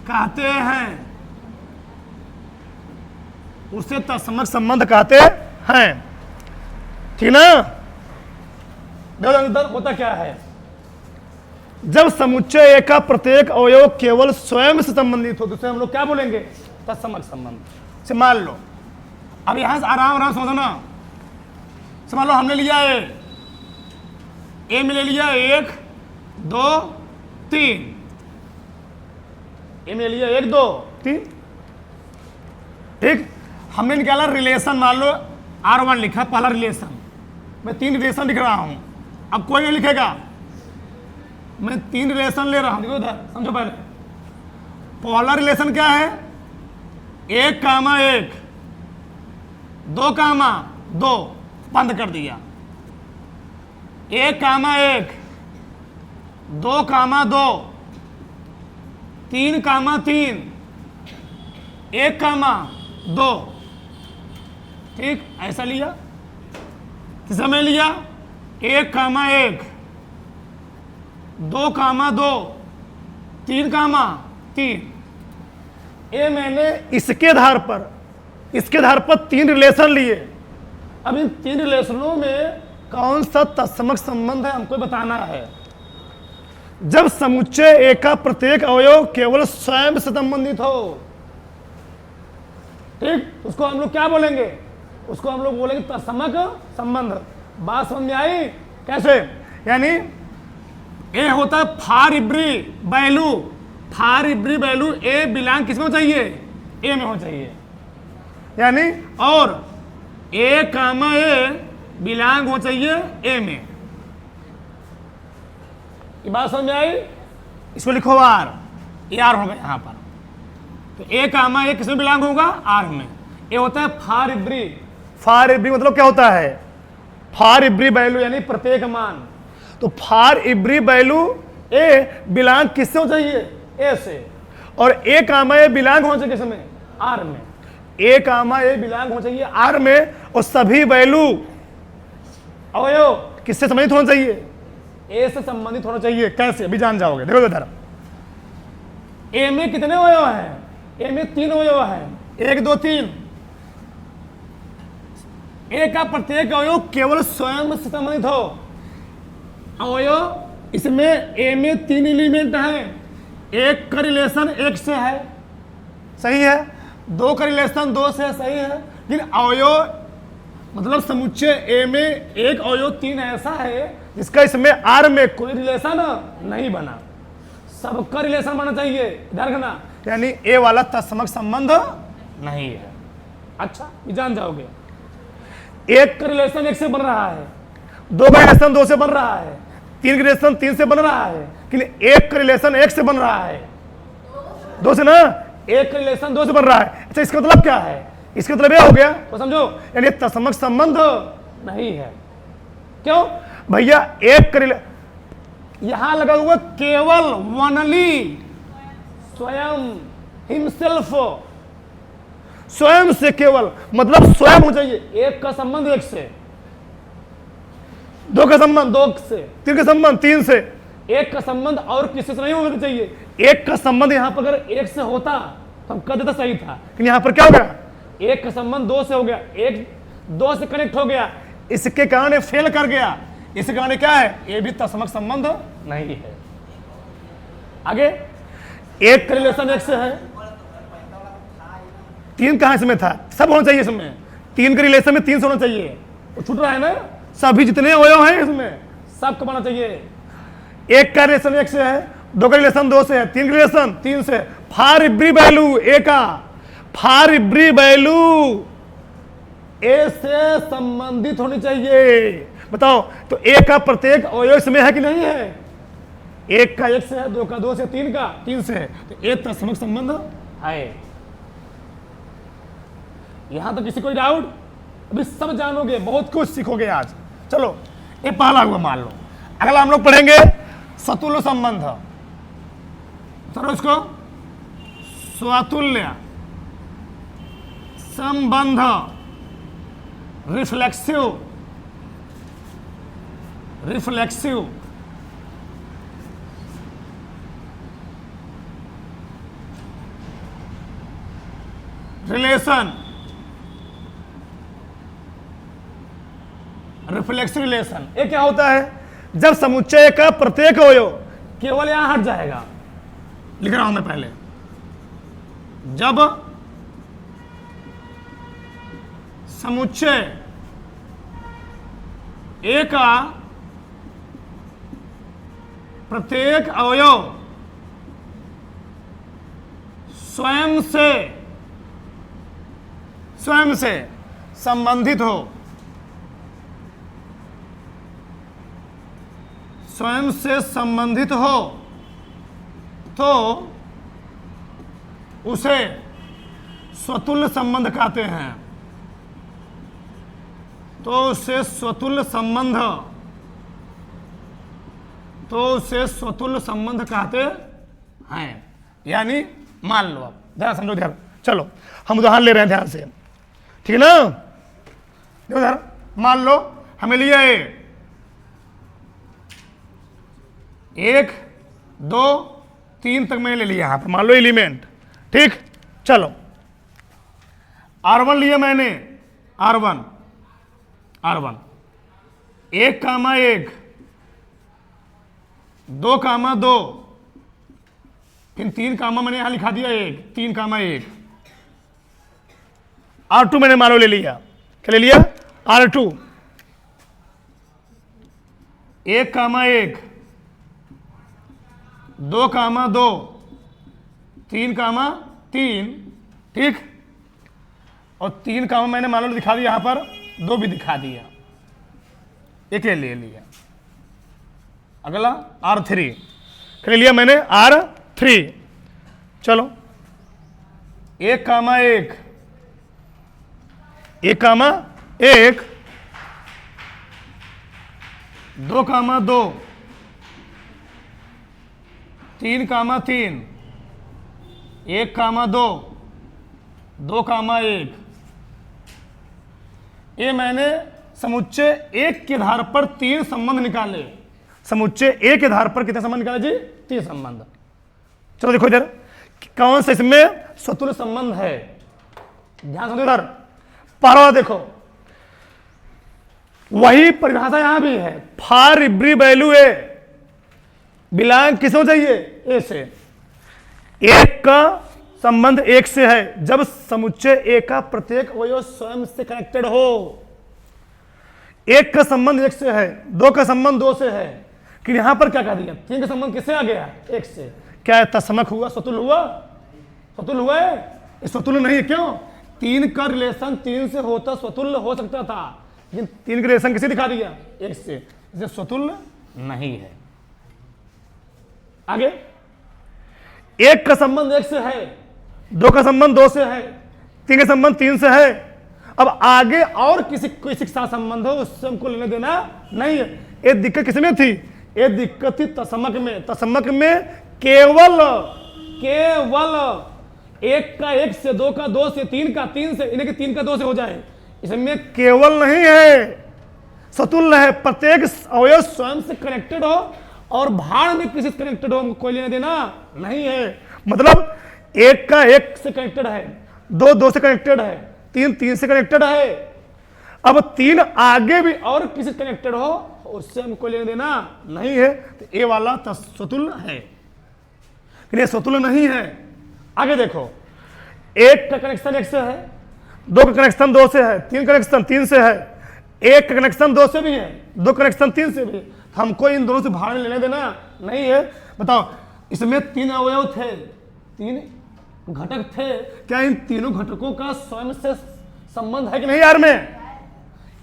कहते हैं, उसे तत्समक संबंध कहते हैं। ठीक ना? देखो होता क्या है, जब समुच्चय एक का प्रत्येक अवयव केवल स्वयं से संबंधित हो तो उसे हम लोग क्या बोलेंगे? तत्समक संबंध। से मान लो, अब यहां से आराम आराम समझना। समझ लो हमने लिया ए में ले लिया 1 2 3, ए में ले लिया 1 2 3। ठीक, हमने निकाला रिलेशन, मान लो R1 लिखा पहला रिलेशन, मैं 3 रिलेशन लिख रहा हूं। अब कोई नहीं लिखेगा, मैं 3 रिलेशन ले रहा हूं। देखो इधर समझो पहले, पहला रिलेशन क्या है? 1 कामा 1, 2 कामा 2, बंद कर दिया। 1 कामा 1, 2 कामा 2, 3 कामा 3, 1 कामा 2। ठीक, ऐसा लिया। तीसरा में लिया 1 कामा 1, 2 कामा 2, 3 कामा 3। ये मैंने इसके आधार पर 3 रिलेशन लिए। अब इन 3 रिलेशनों में कौन सा तत्समक संबंध है हमको बताना है। जब समुच्चय एक का प्रत्येक अवयव केवल स्वयं से संबंधित हो, ठीक, उसको हम लोग क्या बोलेंगे? उसको हम लोग बोलेंगे तत्समक संबंध। बात समझ में आई? कैसे? यानी ए होता है for every value, for every value A belong किसमें होना चाहिए? ए में होना चाहिए। यानी और ए कामा ए बिलोंग होना चाहिए ए में। ये बात समझ में आई? इसको लिखो आर, ये आर होगा यहां पर। तो ए कामा ए किसमें बिलोंग होगा? आर में। ये होता है फॉर एवरी। फॉर एवरी मतलब क्या होता है? फॉर एवरी वैल्यू यानी प्रत्येक मान। तो for every value A belong किससे होना चाहिए? ए से। और ए कामा ए बिलोंग होना चाहिए किसमें? आर में। ए कामा ए बिलोंग होना चाहिए आर में, और सभी वैल्यू अवयव किससे संबंधित होना चाहिए? ए से संबंधित होना चाहिए। कैसे? अभी जान जाओगे। देखो इधर, ए में कितने अवयव हैं? ए में 3 अवयव हैं, 1 2 3। ए का प्रत्येक अवयव केवल स्वयं से संबंधित हो। अवयव इसमें ए में 3 एलिमेंट हैं। 1 का रिलेशन 1 से है, सही है। 2 का रिलेशन 2 से है, सही है। लेकिन अवयव मतलब समुच्चय ए में एक अवयव 3 ऐसा है जिसका इसमें आर में कोई रिलेशन नहीं बना, सबका रिलेशन बना चाहिए। ध्यान रखना, यानी ए वाला तत्समक संबंध नहीं है। अच्छा, ये जान जाओगे। 1 का रिलेशन 1 से बन रहा है, 2 का रिलेशन 2 से बन रहा है, 3 का रिलेशन 3 से बन रहा है, लेकिन 1 का रिलेशन 1 से बन रहा है, 2 से ना, 1 का रिलेशन 2 से बन रहा है। अच्छा, इसका मतलब क्या है? इसका मतलब यह हो गया, तो समझो, यानी तत्समक संबंध नहीं है। क्यों भैया? 1 का यहां लगा हुआ केवल वनली, स्वयं, हिमसेल्फ, स्वयं से केवल, मतलब स्वयं हो चाहिए। 1 का संबंध 1 से, 2 का संबंध 2 से, 3 का संबंध 3 से, 1 का संबंध और किसी से नहीं होना चाहिए। 1 का संबंध यहां पर अगर 1 से होता तो हम कर देता, सही था। लेकिन यहां पर क्या हो गया? 1 का संबंध 2 से हो गया, 1 2 से कनेक्ट हो गया, इसके कारण फेल कर गया। इसके कारण क्या है? ये भी तत्समक संबंध नहीं है। आगे 1 का रिलेशन 1 से है, 3 कहां इसमें था? सब होना चाहिए इसमें। 3 के रिलेशन में 3 से होना चाहिए, वो छूट रहा है ना। सभी जितने अवयव हैं इसमें सबको बनना चाहिए। 1 का रिलेशन 1 से है, 2 का रिलेशन 2 से है, 3 का रिलेशन 3 से। फॉर एवरी वैल्यू ए का, फॉर एवरी वैल्यू ए से संबंधित होनी चाहिए। बताओ, तो ए का प्रत्येक अवयव इसमें है कि नहीं है? 1 का 1 से है, 2 का 2 से, 3 का 3 से है, तो ए तत्समक संबंध है। यहां तो किसी कोई डाउट? अभी सब जानोगे, बहुत कुछ सीखोगे आज। चलो, ये पहला हुआ मान लो। अगला हम लोग पढ़ेंगे सतुल्य संबंध। चलो इसको स्वतुल्य संबंध, रिफ्लेक्सिव, रिलेशन, रिफ्लेक्स रिलेशन। ये क्या होता है? जब समुच्चय का प्रत्येक अवयव केवल यहां हट जाएगा, लिख रहा हूं मैं पहले, जब समुच्चय ए का प्रत्येक अवयव स्वयं से संबंधित हो, स्वयं से संबंधित हो, तो उसे स्वतुल्य संबंध कहते हैं। तो उसे स्वतुल्य संबंध कहते हैं। यानी मान लो, आप ध्यान समझो, ध्यान, चलो हम उदाहरण ले रहे हैं ध्यान से, ठीक है ना? देखो ध्यान, मान लो हमें लिया एक दो तीन तक मैंने ले लिया यहां पर, मान लो एलिमेंट, ठीक। चलो R1 लिया मैंने, R1 1 कामा 1, 2 कामा 2, फिर 3 कामा मैंने यहां लिखा दिया 1, 3 कामा 1। R2 मैंने मान लो ले लिया, क्या ले लिया? R2 1 कामा 1, 2 कामा 2, 3 कामा 3, ठीक। और 3 कामा मैंने मान लो दिखा दिया यहां पर, 2 भी दिखा दिया, एक ले लिया। अगला R3 ले लिया मैंने, R3। चलो 1 कामा 1, 1 कामा 1, 2 कामा 2, 3 कामा 3, 1 कामा 2, 2 कामा 1। ये मैंने समुच्चय एक के आधार पर 3 संबंध निकाले। समुच्चय एक के आधार पर कितने संबंध निकाले जी? 3 संबंध। चलो देखो इधर कौन सा इसमें स्वतुल्य संबंध है, ध्यान समझो। इधर पहला देखो, वही परिभाषा यहां भी है, for every value A belong किसको चाहिए? ए से। एक का संबंध एक से है जब समुच्चय ए का प्रत्येक अवयव स्वयं से कनेक्टेड हो। एक का संबंध एक से है, 2 का संबंध 2 से है, कि यहां पर क्या कह दिया? 3 का संबंध किससे आ गया? 1 से। क्या तत्समक हुआ? स्वतुल्य हुआ? स्वतुल्य हुआ है? ये स्वतुल्य नहीं है। क्यों? 3 का रिलेशन 3 से होता स्वतुल्य हो सकता था, लेकिन 3 का रिलेशन किसे दिखा दिया? 1 से, इसे स्वतुल्य नहीं है। आगे 1 का संबंध 1 से है, 2 का संबंध 2 से है, 3 का संबंध 3 से है। अब आगे और किसी कोई शिक्षा संबंध हो उससे हमको लेने देना नहीं है। ये दिक्कत किसमें थी? ये दिक्कत थी तत्समक में। तत्समक में केवल 1 का 1 से, 2 का 2 से, 3 का 3 से, इन्हें कि 3 का 2 से हो जाए। इसमें केवल नहीं है, स्वतुल्य है। प्रत्येक अवयव स्वयं से कनेक्टेड हो और भाड़ में किसी से कनेक्टेड हो, हमको कोई लेने देना नहीं है। मतलब 1 का 1 से कनेक्टेड है, 2 2 से कनेक्टेड है, 3 3 से कनेक्टेड है। अब 3 आगे भी और किसी से कनेक्टेड हो उससे हमको लेने देना नहीं है। तो ये वाला स्वतुल्य है, ये स्वतुल्य नहीं है। आगे देखो, 1 का कनेक्शन 1 से है, 2 का कनेक्शन 2 से है, 3 कनेक्शन 3 से है, 1 का कनेक्शन 2 से भी है, 2 कनेक्शन 3 से भी। हमको इन दोनों से भाड़ लेने देना नहीं है। बताओ, इसमें 3 अवयव थे, 3 घटक थे, क्या इन तीनों घटकों का स्वयं से संबंध है कि नहीं? यार में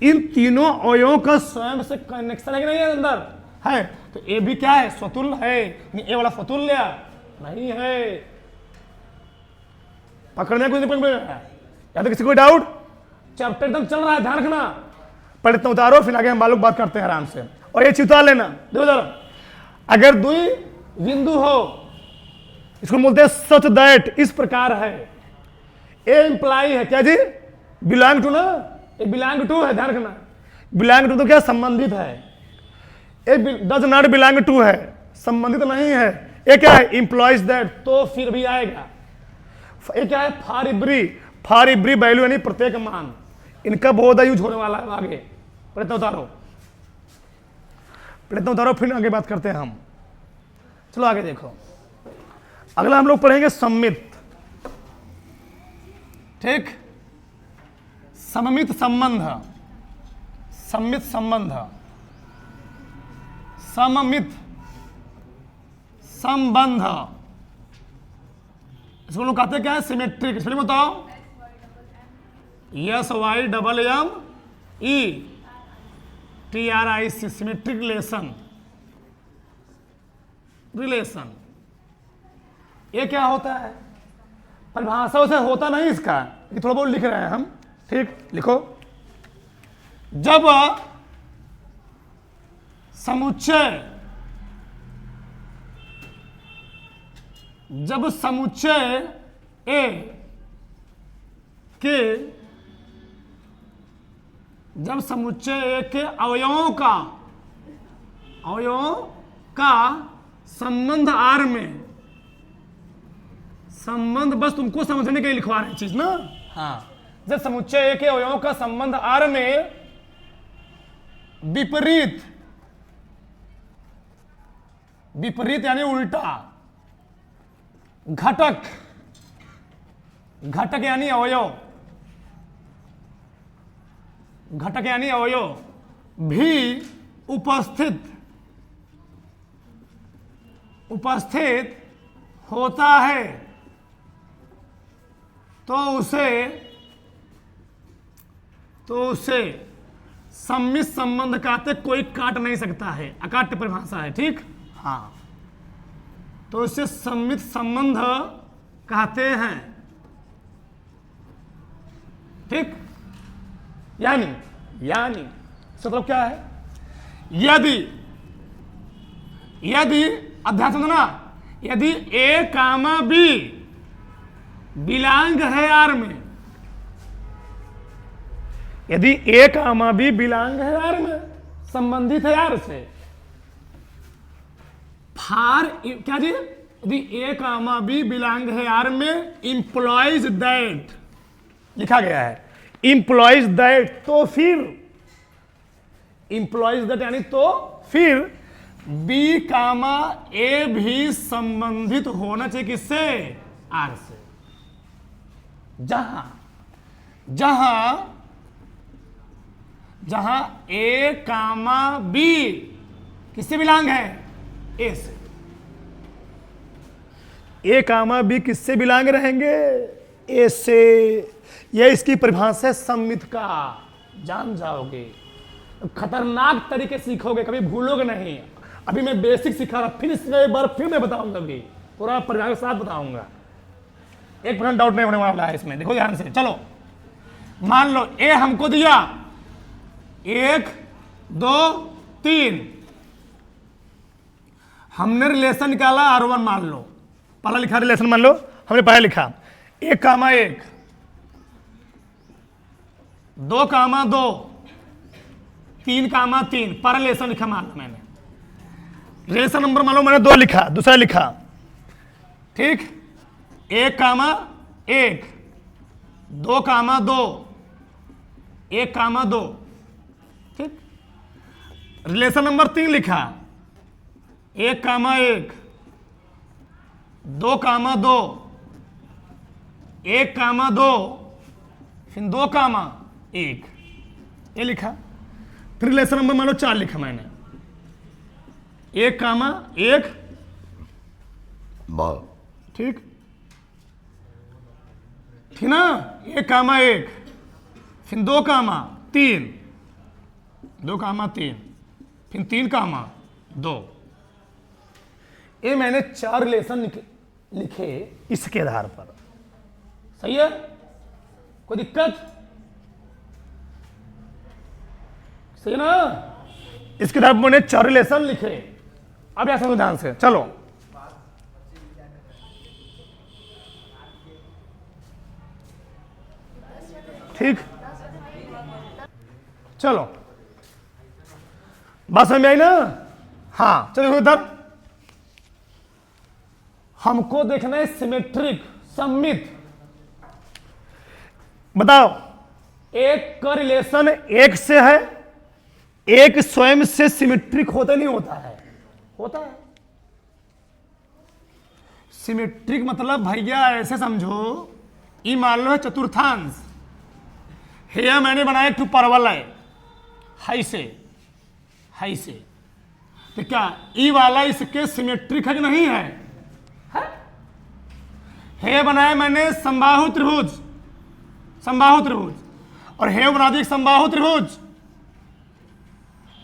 इन तीनों अवयवों का स्वयं से कनेक्शन है कि नहीं है? अंदर है। तो ये भी क्या है? स्वतुल्य है। ये वाला स्वतुल्य नहीं है। पकड़ने कुछ नहीं पकड़, या तो किसी को डाउट? चैप्टर एकदम चल रहा है, ध्यान रखना। पहले इतना उतारो, फिर आगे हम मालूम बात करते हैं आराम से। और ये उतार लेना। देखो जरा, अगर द्वि बिंदु हो, इसको बोलते हैं सच दैट, इस प्रकार है। ए इंप्लाई है क्या जी? बिलोंग टू ना, ए बिलोंग टू है, ध्यान रखना। बिलोंग टू तो क्या? संबंधित है। ए डज नॉट बिलोंग टू है, संबंधित नहीं है। ये क्या है? इंप्लॉइज दैट, तो फिर भी आएगा। ये क्या है? For every, for every value यानी प्रत्येक मान। इनका बहुत यूज होने वाला है आगे। प्रयत्न उतारो फिर आगे बात करते हैं हम। चलो आगे देखो, अगला हम लोग पढ़ेंगे सममित। ठीक, सममित संबंध, सममित संबंध, सममित संबंध, इसको लोग कहते हैं क्या है? सिमेट्रिक। इसलिए बताओ, SYMMETRIC, सिमेट्रिक रिलेशन। रिलेशन ये क्या होता है? परिभाषा से होता नहीं इसका, ये थोड़ा बहुत लिख रहे हैं हम। ठीक, लिखो। जब समुच्चय, जब समुच्चय ए के, जब समुच्चय ए के अवयवों का संबंध आर में, संबंध बस तुमको समझने के लिए लिखवा रहे हैं चीज ना। हाँ, जब समुच्चय ए के अवयवों का संबंध आर में विपरीत, विपरीत यानी उल्टा, घटक, घटक यानी अवयव, घटक यानी अवयव भी उपस्थित होता है, तो उसे सम्मित संबंध कहते, कोई काट नहीं सकता है, अकाट्य परिभाषा है। ठीक, हाँ, तो इसे सम्मित संबंध कहते हैं। ठीक, यानी मतलब क्या है? यदि अध्याय समझना, यदि ए कामा बी बिलोंग है आर में, यदि ए कामा बी बिलोंग है आर में, संबंधित है आर से, फार क्या जी? यदि ए कामा बी बिलोंग है आर में, इंप्लॉइज दैट लिखा गया है, इंप्लॉइज दैट, तो फिर इंप्लॉइज दैट यानी तो फिर बी कामा ए भी संबंधित होना चाहिए किससे? आर से। जहां ए कामा बी किससे बिलोंग है? ए से। ए कामा बी किससे बिलोंग रहेंगे? ए से। यह इसकी परिभाषा है सम्मित का, जान जाओगे, खतरनाक तरीके सीखोगे, कभी भूलोगे नहीं। अभी मैं बेसिक सिखा रहा, फिर इसमें एक बार फिर मैं बताऊंगा, अभी पूरा परिभाषा के साथ बताऊंगा, 1% डाउट नहीं होने वाला है इसमें। देखो ध्यान से, चलो मान लो ए हमको दिया 1 2 3, हमने रिलेशन निकाला R1 मान लो, पहला लिखा रिलेशन मान लो, हमने पहले लिखा 1 कामा 1, 2 कामा 2, 3 कामा 3, पर रिलेशन लिखा मान लो मैंने, रिलेशन नंबर मान लो मैंने 2 लिखा, दूसरा लिखा। ठीक, 1 कामा 1, 2 कामा 2, 1 कामा 2। ठीक, रिलेशन नंबर 3 लिखा 1 कामा 1, 2 कामा 2, 1 कामा 2, फिर 2 कामा 1, ये लिखा। फिर रिलेशन नंबर मान लो 4 लिखा मैंने, 1 कामा 1, ठीक ठीक ना, 1 कामा 1, फिर 2 कामा 3, 2 कामा 3, फिर 3 कामा 2। ये मैंने 4 रिलेशन लिखे इसके आधार पर। सही है, कोई दिक्कत? सही है ना? इसके आधार पर मैंने 4 रिलेशन लिखे। अब ऐसा समझो ध्यान से, चलो ठीक, चलो बात समझ में आई ना? हाँ, चलो इधर हमको देखना है सिमेट्रिक, सम्मित। बताओ, एक का रिलेशन एक से है, एक स्वयं से सिमेट्रिक होता नहीं होता है? होता है। सिमेट्रिक मतलब भैया ऐसे समझो, ये मान लो है चतुर्थांश, हे मैंने बनाया एक परवल है, हाई से, तो क्या ई वाला इसके सिमेट्रिक है कि नहीं है? हे बनाया मैंने समबाहु त्रिभुज, और हे बना दी समबाहु त्रिभुज।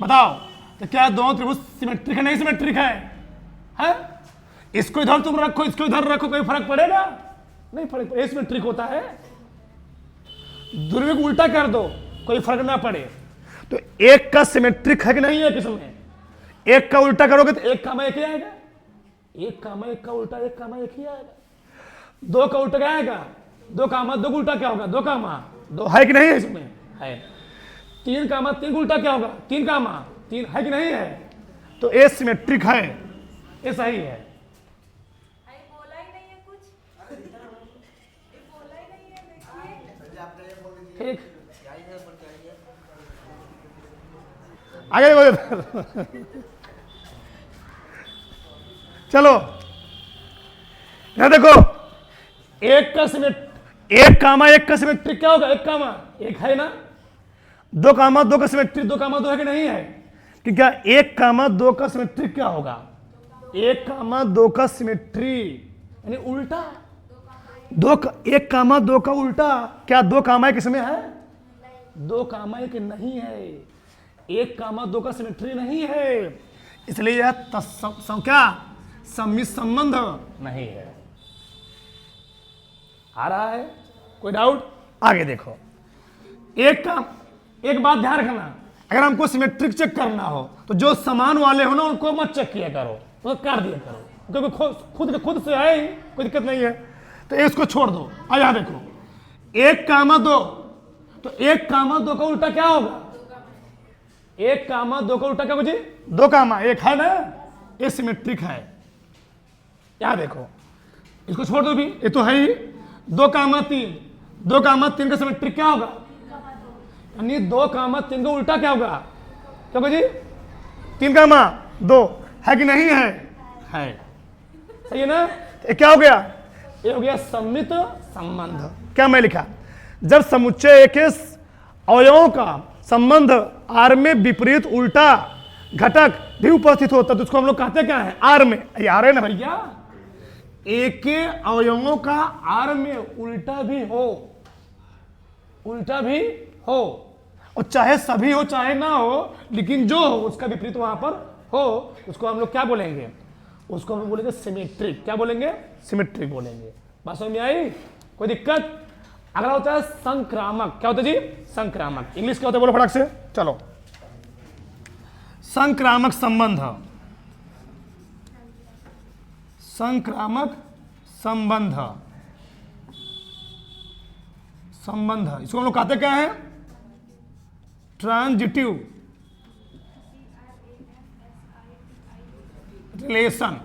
बताओ तो क्या दोनों त्रिभुज सिमेट्रिक है नहीं सिमेट्रिक है? इसको इधर तुम रखो, इसको इधर रखो, कोई फर्क पड़ेगा? नहीं फर्क पड़ेगा, सिमेट्रिक होता है। दूरबीन को उल्टा कर दो, कोई फर्क ना पड़े। तो एक का सिमेट्रिक है कि नहीं है किसमें? एक का उल्टा करोगे तो एक कामा एक ही आएगा, एक कामा एक का उल्टा एक कामा एक ही आएगा। दो का उल्टा क्या आएगा? दो कामा दो का उल्टा क्या होगा? दो कामा दो, है कि नहीं है इसमें? है। तीन कामा तीन का उल्टा क्या होगा? तीन कामा तीन, है कि नहीं है? तो ए सिमेट्रिक है, ये सही है। ठीक, आगे बोले। चलो यहां देखो, एक का सिमेट्रिक क्या होगा? एक कामा एक है ना, दो कामा दो का सिमेट्रिक दो कामा दो है कि नहीं है? कि क्या एक कामा दो का सिमेट्रिक क्या होगा? एक कामा दो का सिमेट्री यानी उल्टा, एक कामा दो का उल्टा। क्या दो कामा एक इसमें है? दो कामा एक नहीं है, एक कामा दो का सिमेट्री नहीं है, इसलिए यह क्या सम्मित संबंध नहीं है। आ रहा है कोई डाउट? आगे देखो, एक बात ध्यान रखना, अगर हमको सिमेट्रिक चेक करना हो तो जो समान वाले हो ना उनको मत चेक किया करो, तो काट दिया करो, क्योंकि खुद से है ही, कोई दिक्कत नहीं है। तो इसको छोड़ दो। अब यहां देखो, एक कामा दो, तो एक कामा दो का उल्टा क्या होगा? एक कामा दो का उल्टा क्या मुझे? दो कामा एक है ना, ये सिमेट्रिक है। यहां देखो, इसको छोड़ दो भी, ये तो है ही। दो कामा तीन का सिमेट्रिक क्या होगा? यानी दो कामा तीन का उल्टा क्या होगा? क्या जी? तीन कामा दो, है कि नहीं है? है, सही है ना? ये क्या हो गया? ये हो गया सम्मित संबंध। क्या मैं लिखा? जब समुच्चय एक अवयवों का संबंध आर में विपरीत उल्टा घटक भी उपस्थित होता है तो उसको हम लोग कहते क्या है? आर में। ये आर है ना भैया, एक के अवयवों का आर में उल्टा भी हो, और चाहे सभी हो चाहे ना हो, लेकिन जो हो उसका विपरीत वहां पर हो, उसको हम लोग क्या बोलेंगे? उसको हम बोलेंगे सिमेट्रिक। क्या बोलेंगे? सिमेट्रिक बोलेंगे। बात समझ में आई? कोई दिक्कत? अगला होता है संक्रामक। क्या होता है जी? संक्रामक। इंग्लिश क्या होता है बोलो फटाक से? चलो, संक्रामक संबंध, संक्रामक संबंध इसको हम लोग कहते क्या है? Transitive relation,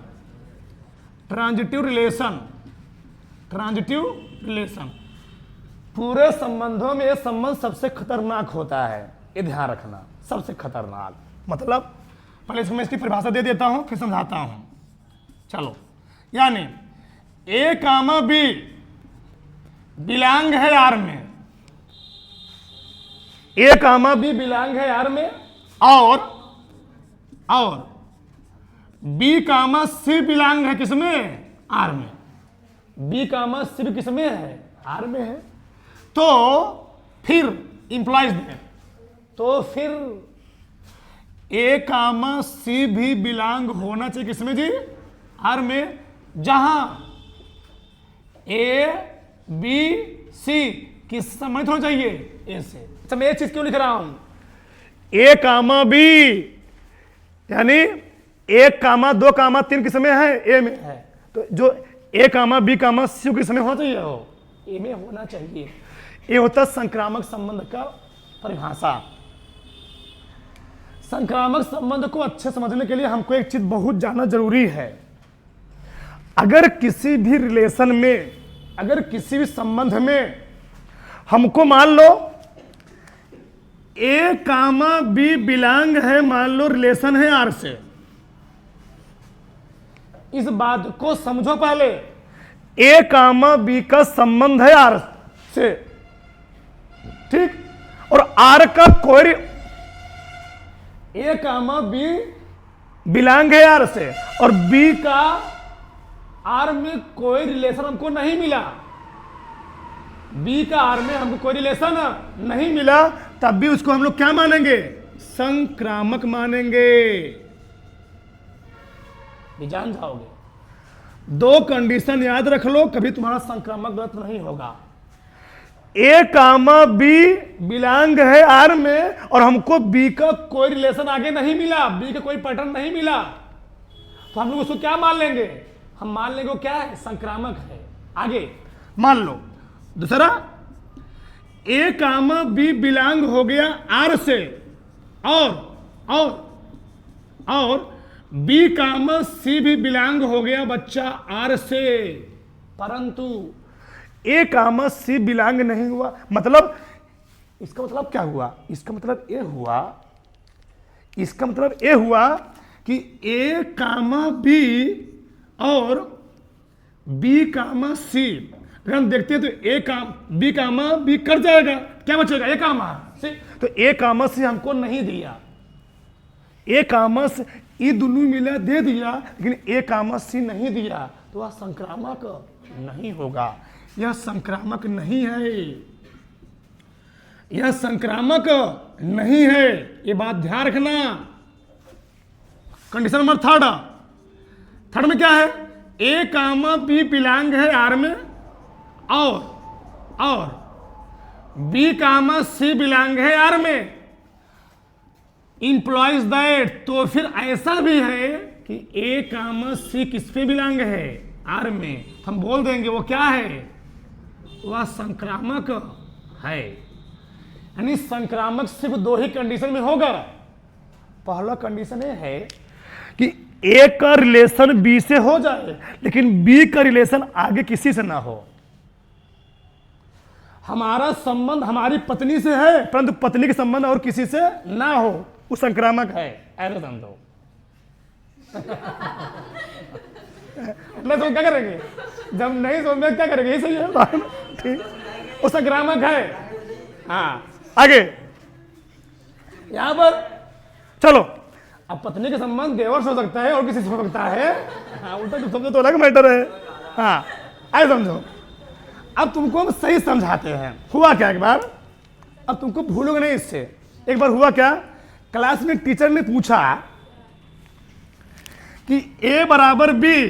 transitive relation. पूरे संबंधों में ये संबंध सबसे खतरनाक होता है, ये ध्यान रखना, सबसे खतरनाक। मतलब पहले इसको मैं इसकी परिभाषा दे देता हूं, फिर समझाता हूं। चलो, यानी ए कामा बी बिलोंग है आर में, ए कामा बी बिलोंग है आर में, और बी कामा सी बिलोंग है किसमें? आर में। बी कामा सी भी किसमें है? आर में है। तो फिर इंप्लाइज दे, तो फिर ए कामा सी भी बिलोंग होना चाहिए किसमें जी? आर में। जहां ए बी सी किस संबंधित होना चाहिए? ए से। अच्छा, मैं ये चीज क्यों लिख रहा हूं? ए कामा बी यानी एक कामा दो कामा तीन किस में है? ए में है। तो जो ए कामा बी कामा सी किस में होना चाहिए? हो ए में होना चाहिए। ये होता है संक्रामक संबंध का परिभाषा। संक्रामक संबंध को अच्छे समझने के लिए हमको एक चीज बहुत जानना जरूरी है। अगर किसी भी रिलेशन में, अगर किसी भी संबंध में हमको मान लो ए कामा बी बिलोंग है, मान लो रिलेशन है आर से। इस बात को समझो पहले, ए कामा बी का संबंध है आर से, ठीक, और आर का कोई, ए कामा बी बिलोंग है आर से और बी का आर में कोई रिलेशन हमको नहीं मिला, बी का आर में हमको कोई रिलेशन नहीं मिला, तब भी उसको हम लोग क्या मानेंगे? संक्रामक मानेंगे। भी जान जाओगे, दो कंडीशन याद रख लो, कभी तुम्हारा संक्रामक गलत नहीं होगा। ए कामा बी बिलोंग है आर में और हमको बी का कोई रिलेशन आगे नहीं मिला, बी का कोई पैटर्न नहीं मिला, तो हम लोग उसको क्या मान लेंगे? हम मान लेंगे वो क्या है? संक्रामक है। आगे मान लो दूसरा, ए कामा बी बिलोंग हो गया आर से और बी कामा सी भी बिलोंग हो गया बच्चा आर से, परंतु ए कामा सी बिलोंग नहीं हुआ। मतलब इसका मतलब क्या हुआ? इसका मतलब ये हुआ, इसका मतलब ये हुआ कि ए कामा बी और बी कामा सी, अगर हम देखते हैं तो ए काम बी कामा बी कर जाएगा, क्या बचेगा? ए कामा सी। तो ए कामा सी हमको नहीं दिया, ए कामा सी ये दोनों मिला दे दिया, लेकिन ए कामा सी नहीं दिया, तो वह संक्रामक नहीं होगा। यह संक्रामक नहीं है, यह संक्रामक नहीं है, ये बात ध्यान रखना। कंडीशन नंबर थर्ड में क्या है? ए कामा बी बिलोंग है आर में और बी कामा सी बिलोंग है आर में, इंप्लॉइज दैट, तो फिर ऐसा भी है कि ए कामा सी किस पे बिलोंग है? आर में, हम बोल देंगे वो क्या है? वह संक्रामक है। यानी संक्रामक सिर्फ दो ही कंडीशन में होगा। पहला कंडीशन ये है कि ए का रिलेशन बी से हो जाए, लेकिन बी का रिलेशन आगे किसी से ना हो। हमारा संबंध हमारी पत्नी से है, परंतु पत्नी के संबंध और किसी से ना हो, वो संक्रामक है, ऐसा समझो। तो क्या करेंगे? जब नहीं समझ में क्या करेंगे? यही सही है, ठीक, वो संक्रामक है। हाँ, आगे यहां पर चलो, अब पत्नी के संबंध देवर से हो सकता है और किसी से हो सकता है। हाँ, उल्टा तो समझो तो अलग मैटर है। हाँ, ऐसे समझो। अब तुमको हम सही समझाते हैं। हुआ क्या एक बार, अब तुमको भूलोगे नहीं इससे। एक बार हुआ क्या, क्लास में टीचर ने पूछा कि ए बराबर बी,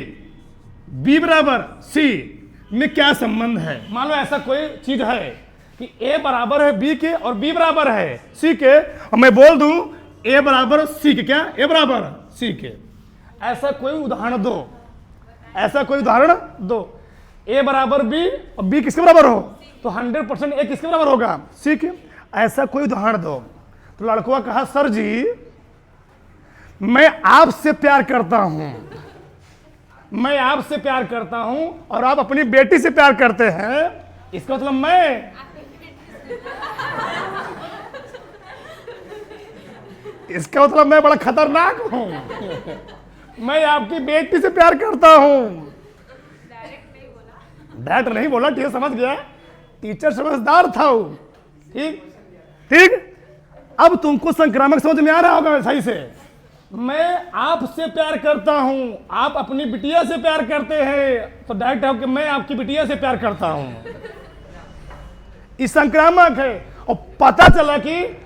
बी बराबर सी में क्या संबंध है। मान लो ऐसा कोई चीज है कि ए बराबर है बी के और बी बराबर है सी के, और मैं बोल दूं ए बराबर सी के, क्या ए बराबर सी के। ऐसा कोई उदाहरण दो, ऐसा कोई उदाहरण दो। ए बराबर बी और बी किसके बराबर हो? तो 100% ए किसके बराबर होगा? सी के। ऐसा कोई उदाहरण दो। तो लड़का कहा, सर जी मैं आपसे प्यार करता हूं, मैं आपसे प्यार करता हूं और आप अपनी बेटी से प्यार करते हैं, इसका मतलब मैं इसका मतलब मैं बड़ा खतरनाक हूं, मैं आपकी बेटी से प्यार करता हूं। डायरेक्ट नहीं बोला, टीचर समझ गया, टीचर समझदार था वो। ठीक ठीक। अब तुमको संक्रामक समझ में आ रहा होगा सही से। मैं आपसे प्यार करता हूं, आप अपनी बिटिया से प्यार करते हैं, तो डायरेक्ट है कि मैं आपकी बिटिया से प्यार करता हूं, इस संक्रामक है। और पता चला कि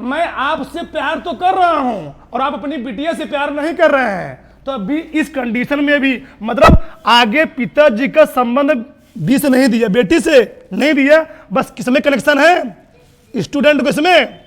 मैं आपसे प्यार तो कर रहा हूं और आप अपनी बिटिया से प्यार नहीं कर रहे हैं, तो अभी इस कंडीशन में भी मतलब आगे पिताजी का संबंध बी से नहीं दिया, बेटी से नहीं दिया, बस किसमें कनेक्शन है? स्टूडेंट को, इसमें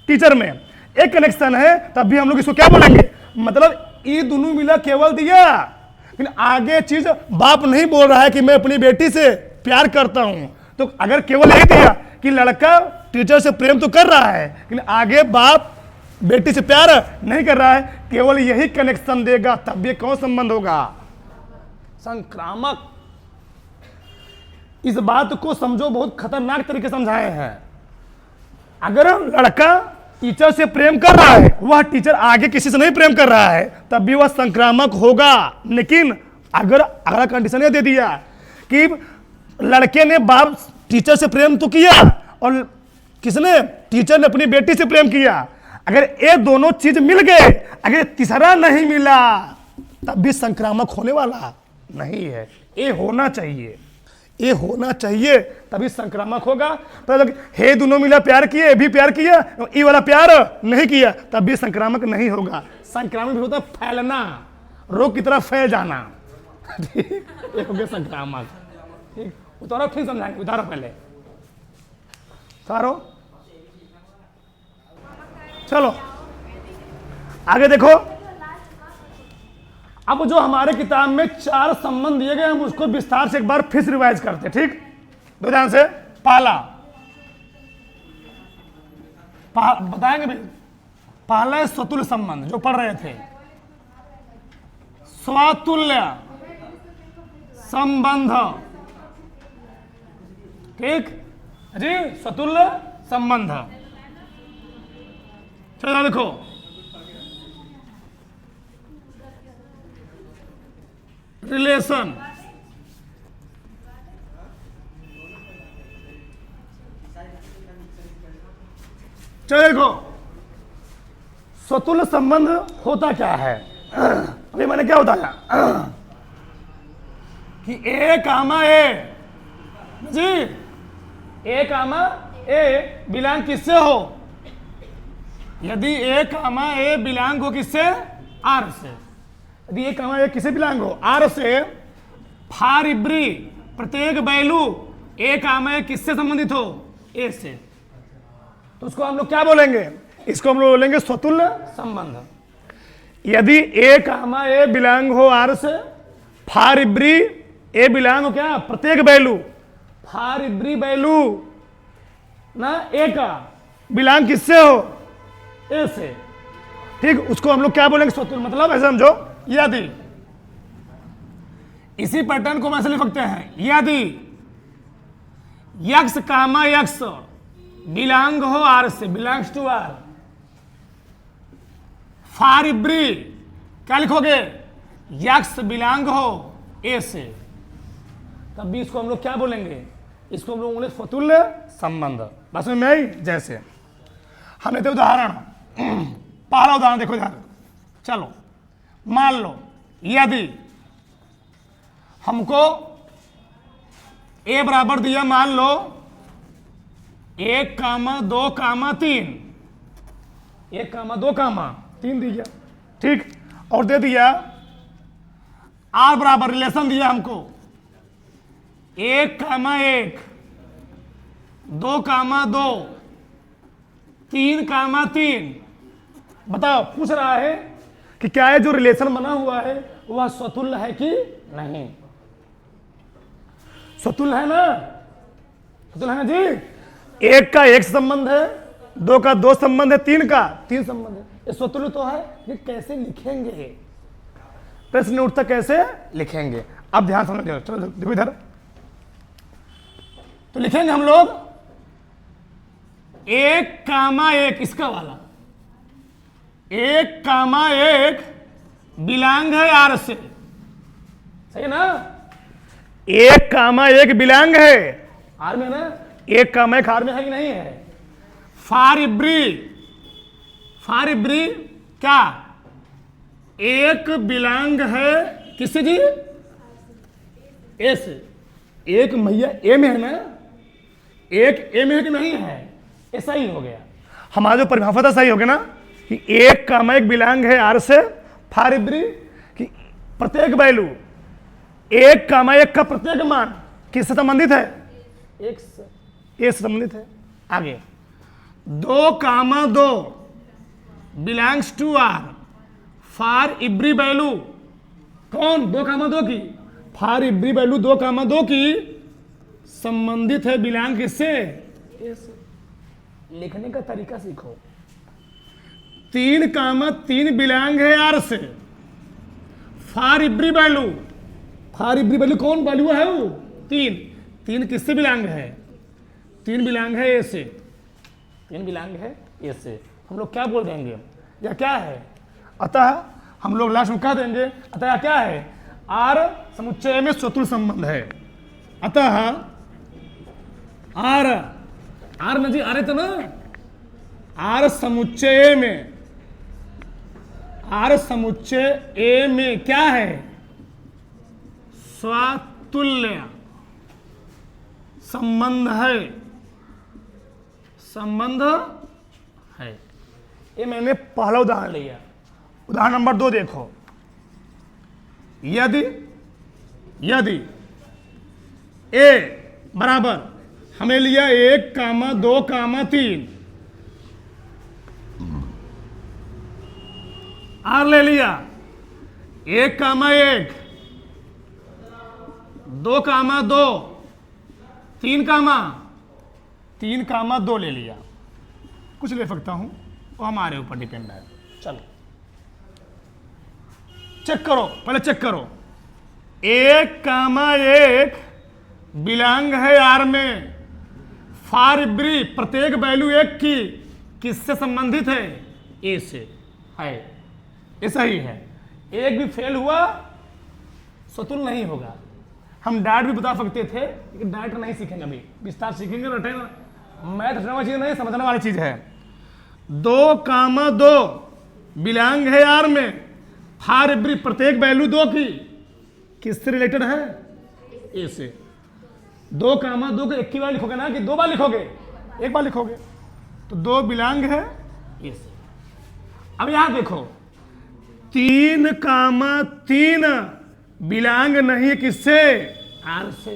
टीचर में एक कनेक्शन है, तब भी हम लोग इसको क्या बोलेंगे? मतलब ये दोनों मिला केवल दिया, लेकिन आगे चीज बाप नहीं बोल रहा है कि मैं अपनी बेटी से प्यार करता हूं। तो अगर केवल यही दिया कि लड़का टीचर से प्रेम तो कर रहा है, लेकिन आगे बाप बेटी से प्यार नहीं कर रहा है, केवल यही कनेक्शन देगा, तब ये कौन संबंध होगा? संक्रामक। इस बात को समझो, बहुत खतरनाक तरीके से समझाए हैं। अगर लड़का टीचर से प्रेम कर रहा है, वह टीचर आगे किसी से नहीं प्रेम कर रहा है, तब भी वह संक्रामक होगा। लेकिन अगर अगला कंडीशन ये दे दिया कि लड़के ने बाप टीचर से प्रेम तो किया और किसने, टीचर ने अपनी बेटी से प्रेम किया, अगर ये दोनों चीज मिल गए, अगर तीसरा नहीं मिला, तब भी संक्रामक होने वाला नहीं है। ये होना चाहिए, ये होना चाहिए, तभी संक्रामक होगा। तो हे दोनों मिला प्यार किए, ये भी प्यार किया, ये वाला प्यार नहीं किया, तब भी संक्रामक नहीं होगा। संक्रामक भी होता है फैलना, रोग की तरह फैल जाना। ये हो गया संक्रामक। ठीक, उतारो, फिर समझाएंगे। उतारो, पहले उतारो, चलो आगे देखो। अब जो हमारे किताब में 4 संबंध दिए गए, हम उसको विस्तार से एक बार फिर रिवाइज करते हैं। ठीक, दो ध्यान से। पहला बताएंगे भाई, पहला है स्वतुल्य संबंध, जो पढ़ रहे थे। स्वतुल्य संबंध, ठीक जी, स्वतुल्य संबंध। चलो देखो, रिलेशन, चलो देखो स्वतुल्य संबंध होता क्या है। अभी मैंने क्या बताया कि ए कामा ए जी, ए कामा ए बिलोंग किससे हो, यदि ए कामा ए बिलोंग हो किससे, आर से। यदि ए कामा ए किसे बिलोंग हो, आर से, फार इब्री प्रत्येक बैलू ए कामा ए किससे संबंधित हो, ए से, तो उसको हम लोग क्या बोलेंगे, इसको हम लोग बोलेंगे स्वतुल्य संबंध। यदि ए कामा ए बिलोंग हो आर से, फार इब्री ए बिलोंग हो क्या, प्रत्येक बैलू, फार इब्री बैलू ना ए का बिलोंग किससे हो, ए से। ठीक, उसको हम लोग क्या बोलेंगे, स्वतुल्य। मतलब ऐसे समझो, यदि इसी पैटर्न को हम ऐसे लिख सकते हैं, यदि यक्स कामा यक्स बिलोंग हो आर से, बिलोंग्स टू आर, फार इब्री क्या लिखोगे, यक्स बिलोंग हो ए से, तब भी इसको हम लोग क्या बोलेंगे, इसको हम लोग बोलेंगे स्वतुल्य संबंध। बस में आई। जैसे हम लेते उदाहरण, पहला उदाहरण देखो ध्यान, चलो मान लो यदि हमको ए बराबर दिया, मान लो 1, 2, 3, 1, 2, 3 दिया, ठीक, और दे दिया आर बराबर रिलेशन दिया हमको 1, 1, 2, 2, 3, 3। बताओ, पूछ रहा है कि क्या है जो रिलेशन बना हुआ है वह स्वतुल्य है कि नहीं। स्वतुल्य है ना, स्वतुल्य है ना जी। 1 का 1 संबंध है, 2 का 2 संबंध है, 3 का 3 संबंध है, ये स्वतुल्य तो है। ये कैसे लिखेंगे, प्रश्न उठता कैसे लिखेंगे। अब ध्यान समझो, चलो देखो इधर, तो लिखेंगे हम लोग 1, 1 इसका वाला, 1, 1 बिलोंग है आर से, सही ना। 1, 1 बिलोंग है आर में ना, 1, 1 आर में है कि नहीं है। फार इब्री क्या, 1 बिलोंग है किससे जी, ए से। 1 मैया ए में है ना, 1 ए में है कि नहीं है, ऐसा ही हो गया। हमारा जो परिभाषा था सही हो गया ना कि 1, 1 बिलोंग है आर से, फार इब्री कि प्रत्येक वैल्यू 1, 1 का प्रत्येक मान किससे संबंधित है, एक से, ए से संबंधित है। आगे 2, 2 belongs to R, for every value कौन, 2, 2 की, फार इब्री वैल्यू 2, 2 की संबंधित है बिलोंग किससे, ए से। लिखने का तरीका सीखो। 3, 3 बिलोंग है आर से, फार इब्री वैल्यू कौन वैल्यू है वो 3, 3 किससे बिलोंग है? 3 बिलोंग है ए से, 3 बिलोंग है ए से। हम लोग क्या बोल देंगे? यह क्या है? अतः हम लोग लास्ट में कह देंगे अतः क्या है? आर समुच्चय में स्वतुल्य संबंध है। अतः आर ना जी, अरे तो ना, आर समुच्चय में, आर समुच्चय ए में क्या है? स्वतुल्य संबंध है, संबंध है। ये मैंने पहला उदाहरण लिया। उदाहरण नंबर 2 देखो। यदि ए बराबर, हमें लिया 1, 2, 3, आर ले लिया 1, 1, 2, 2, 3, 2 ले लिया। कुछ ले सकता हूं, वो हमारे ऊपर डिपेंड है। चलो चेक करो, पहले चेक करो। 1, 1 बिलोंग है आर में। फॉर एवरी, प्रत्येक वैल्यू 1 की किससे संबंधित है? ए से है। ऐसा ही है। एक भी फेल हुआ स्वतुल्य नहीं होगा। हम डायरेक्ट भी बता सकते थे, लेकिन डायरेक्ट नहीं सीखेंगे, अभी विस्तार सीखेंगे। रटेगा मैथ रटने वाली चीज नहीं, समझने वाली चीज है। 2, 2 बिलोंग है आर में। फॉर एवरी, प्रत्येक वैल्यू 2 की किससे रिलेटेड है? ए से। 2, 2 को एक ही बार लिखोगे ना, कि 2 बार लिखोगे? एक बार लिखोगे। तो 2 बिलोंग है ए से। अब यहां देखो, 3, 3 बिलोंग नहीं किससे? आर से।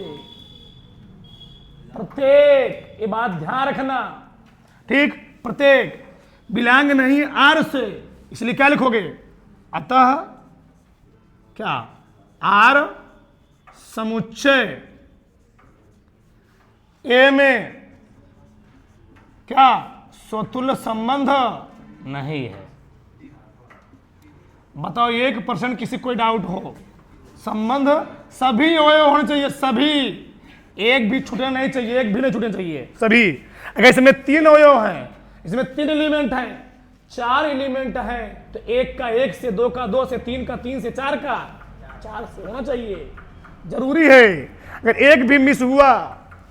प्रत्येक, ये बात ध्यान रखना, ठीक? प्रत्येक बिलोंग नहीं आर से, इसलिए क्या लिखोगे? अतः क्या? आर समुच्चय ए में क्या स्वतुल्य संबंध नहीं है। बताओ 1% किसी कोई डाउट हो? संबंध सभी अवयव होने चाहिए, सभी, एक भी छूटना नहीं चाहिए, एक भी नहीं छूटना चाहिए, सभी। अगर इसमें 3 अवयव हैं, इसमें 3 एलिमेंट हैं, 4 एलिमेंट है, तो 1 का 1 से, 2 का 2 से, 3 का 3 से, 4 का 4 से होना चाहिए, जरूरी है। अगर एक भी मिस हुआ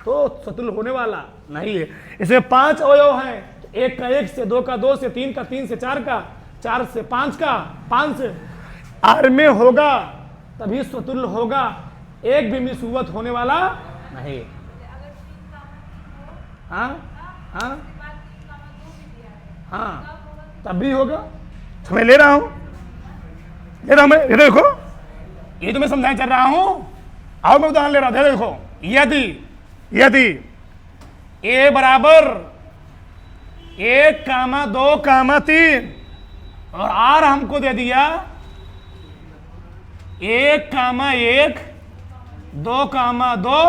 तो स्वतुल्य होने वाला नहीं है। इसमें 5 अवयव हैं, तो 1 का 1 से, 2 का 2 से, 3 का 3 से, 4 का 4 से, 5 का 5 से। आर में होगा तभी स्वतुल्य होगा, एक भी मिस हुआ तो होने वाला नहीं। हाँ हाँ हाँ, तब भी होगा। तो मैं ले रहा हूं मैं, ये देखो, ये तो मैं समझाने चल रहा हूं। आओ मैं उदाहरण ले रहा था। देखो, यदि ए बराबर 1, 2, 3 और आर हमको दे दिया 1, 1, 2, 2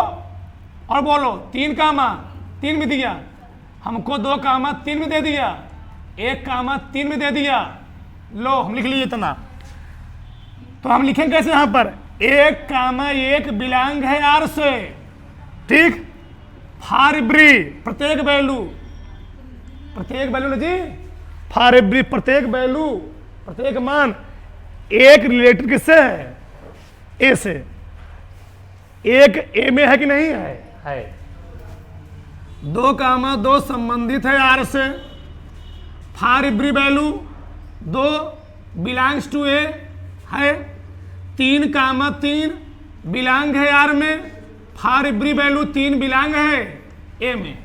और बोलो 3, 3 भी दिया हमको, 2, 3 भी दे दिया, 1, 3 भी दे दिया। लो हम लिख लिए इतना। तो हम लिखेंगे कैसे? यहां पर 1, 1 बिलोंग है आर से, ठीक? फॉर एवरी, प्रत्येक वैल्यू ना जी, फॉर एवरी प्रत्येक वैल्यू, प्रत्येक मान 1 रिलेटेड किससे है? ए से। 1 ए में है कि नहीं है? 2, 2 संबंधित है आर से। For every value 2 belongs to A है। 3, 3 बिलोंग है आर में। फॉर एवरी वैल्यू 3 बिलोंग है ए में।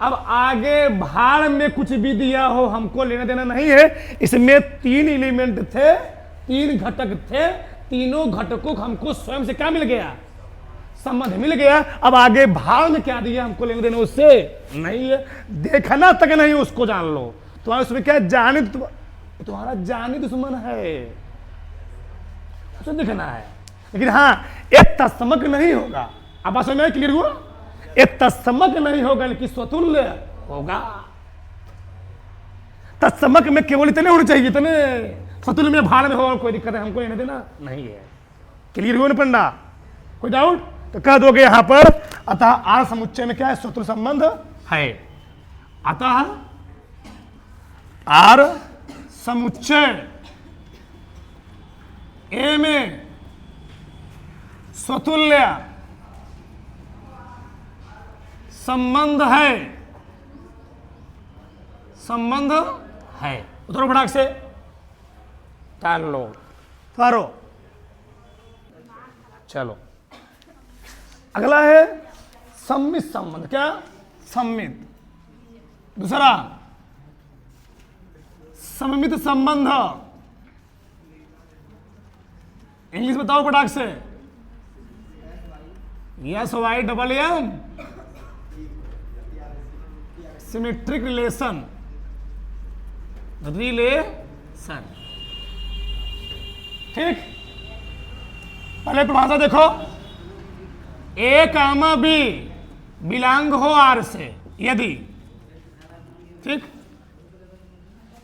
अब आगे भाड़ में कुछ भी दिया हो, हमको लेना देना नहीं है। इसमें 3 एलिमेंट थे, 3 घटक थे, तीनों घटकों को हमको स्वयं से क्या मिल गया? संबंध मिल गया। अब आगे भाव में क्या दिया, हमको लेने देना उससे नहीं है। देखना तक नहीं, उसको जान लो। तुम्हारा उसमें क्या जानी, तुम्हारा जानी दुश्मन है, उसे देखना है। लेकिन हाँ, एक तत्समक नहीं होगा। अब समझ में क्लियर हुआ? एक तत्समक नहीं होगा, लेकिन स्वतुल्य होगा। तत्समक में केवल इतने होने चाहिए, इतने। स्वतुल्य में भाड़ में होगा, कोई दिक्कत है, हमको लेने देना नहीं है। क्लियर हुआ ना पंडा? कोई डाउट? तो कह दोगे यहां पर अतः आर समुच्चय में क्या है, शत्रु संबंध है। अतः आर समुच्चय ए में स्वतुल्य संबंध है, संबंध है। उधर फटाक से टाल लो, फारो। चलो अगला है सम्मित संबंध। क्या? सम्मित। दूसरा सममित संबंध। इंग्लिश बताओ फटाक से। Yes Y double M, symmetric relation, relation. ठीक, पहले परिभाषा देखो। ए कामा बी बिलोंग हो आर से, यदि, ठीक,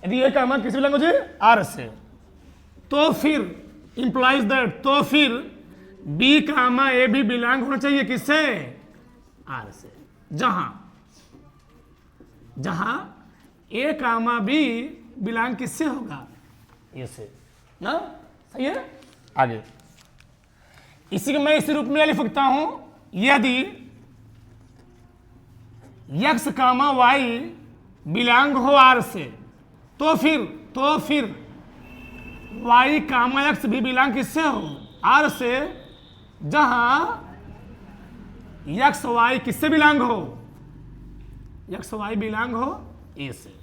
यदि ए कामा किसी बिलोंग हो जाए आर से, तो फिर इंप्लाइज दैट, तो फिर बी कामा ए भी बिलोंग होना चाहिए किससे, आर से। जहां जहां ए कामा बी बिलोंग किससे होगा, ए से ना। सही है। आगे इसी को मैं इस रूप में लिख सकता हूं, यदि एक्स कामा वाई बिलोंग हो आर से, तो फिर वाई कामा एक्स भी बिलोंग किससे हो, आर से। जहां एक्स वाई किससे बिलोंग हो, एक्स वाई बिलोंग हो ए से।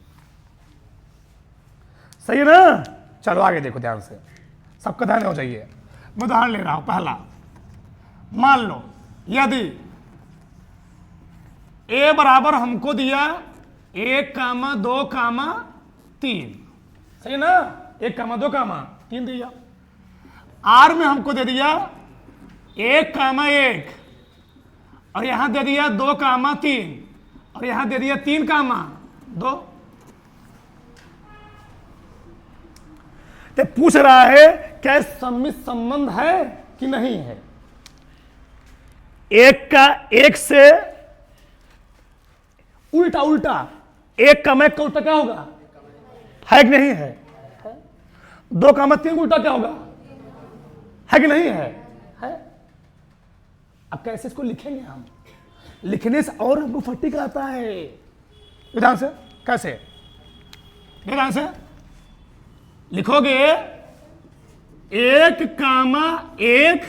सही है ना। चलो आगे देखो ध्यान से, सबका ध्यान हो जाइए। मैं उदाहरण ले रहा हूं। पहला, मान लो यदि ए बराबर हमको दिया 1, 2, 3। सही ना। 1, 2, 3 दिया। आर में हमको दे दिया 1, 1 और यहां दे दिया 2, 3 और यहां दे दिया 3, 2। तो पूछ रहा है क्या सम्मित संबंध है कि नहीं है। एक का एक से उल्टा उल्टा, एक का मैं उल्टा क्या होगा, है कि नहीं है। 2 का मैं 3 उल्टा क्या होगा, है कि नहीं है। अब कैसे इसको लिखेंगे हम, लिखने से और हमको फटीक आता है। ध्यान से, कैसे, ध्यान से लिखोगे 1, 1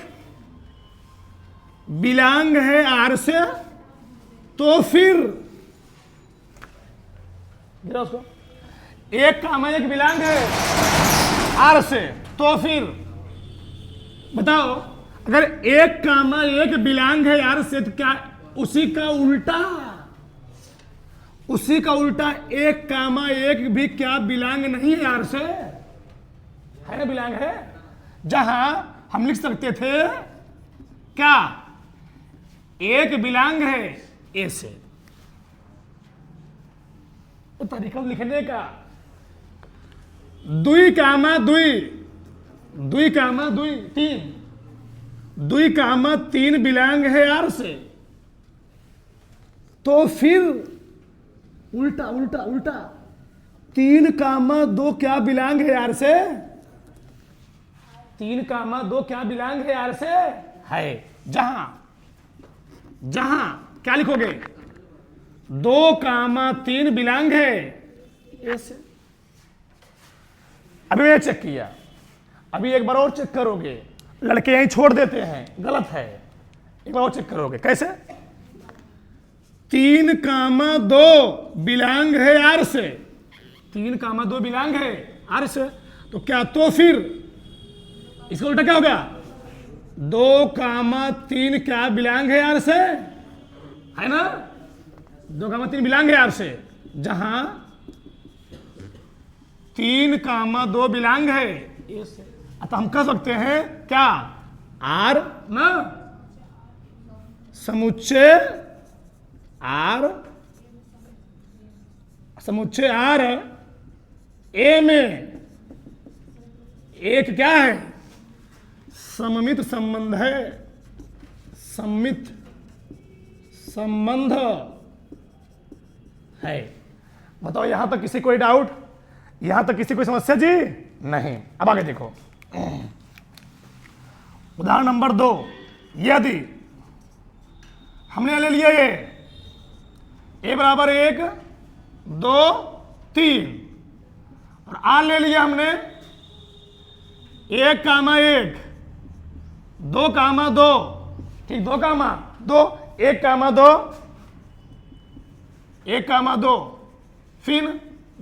बिलोंग है आर से, तो फिर उसको 1, 1 बिलोंग है आर से, तो फिर बताओ अगर 1, 1 बिलोंग है आर से, तो क्या उसी का उल्टा 1, 1 भी क्या बिलोंग नहीं है आर से, है ना, बिलोंग है। जहां हम लिख सकते थे क्या, 1 बिलोंग है ए से। तो तरीका लिखने का 2, 2, 2, 3, 2, 3 बिलोंग है आर से, तो फिर उल्टा 3, 2 क्या बिलोंग है आर से, 3, 2 क्या बिलोंग है आर से, है। जहां क्या लिखोगे, 2, 3 बिलोंग है ए से। अभी मैंने चेक किया, अभी एक बार और चेक करोगे। लड़के यहीं छोड़ देते हैं, गलत है। एक बार और चेक करोगे। कैसे, 3, 2 बिलोंग है आर से, 3, 2 बिलोंग है आर से, तो क्या, तो फिर इसका उल्टा क्या होगा, 2, 3 क्या बिलोंग है आर से, है ना। 2, 3 बिलोंग है आर से। जहां 3, 2 बिलोंग है ए से। तो हम कह सकते हैं क्या, आर ना समुच्चय आर ए में एक क्या है, सममित संबंध है, सम्मित संबंध है। बताओ यहां तक किसी कोई डाउट, यहां तक किसी कोई समस्या जी? नहीं। अब आगे देखो, उदाहरण नंबर 2, यदि हमने ले लिया ये ए बराबर 1 2 3 और आर ले लिया हमने 1 कामा 1 2 कामा 2, ठीक, 2 कामा 2 1 कामा 2 1 कामा 2, फिर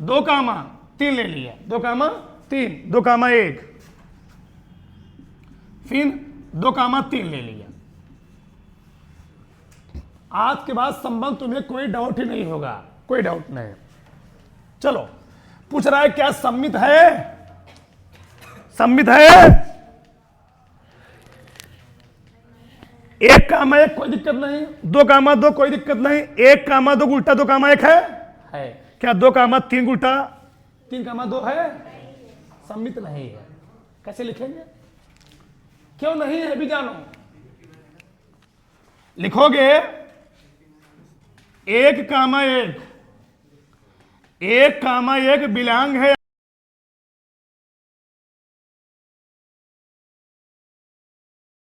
2 कामा 3 ले लिया 2 कामा 3 2 कामा 1, फिर 2 कामा 3 ले लिया। आज के बाद संबंध तुम्हें कोई डाउट ही नहीं होगा, कोई डाउट नहीं। चलो पूछ रहा है क्या सम्मित है? सम्मित है। 1 कामा 1 कोई दिक्कत नहीं, 2 कामा 2 कोई दिक्कत नहीं, 1 कामा 2 उल्टा 2 कामा 1 है? क्या 2 कामा 3 उल्टा 3 कामा 2 है? सम्मित नहीं है। कैसे लिखेंगे? क्यों नहीं है भी जानो। लिखोगे 1 कामा 1 1 कामा 1 बिलांग है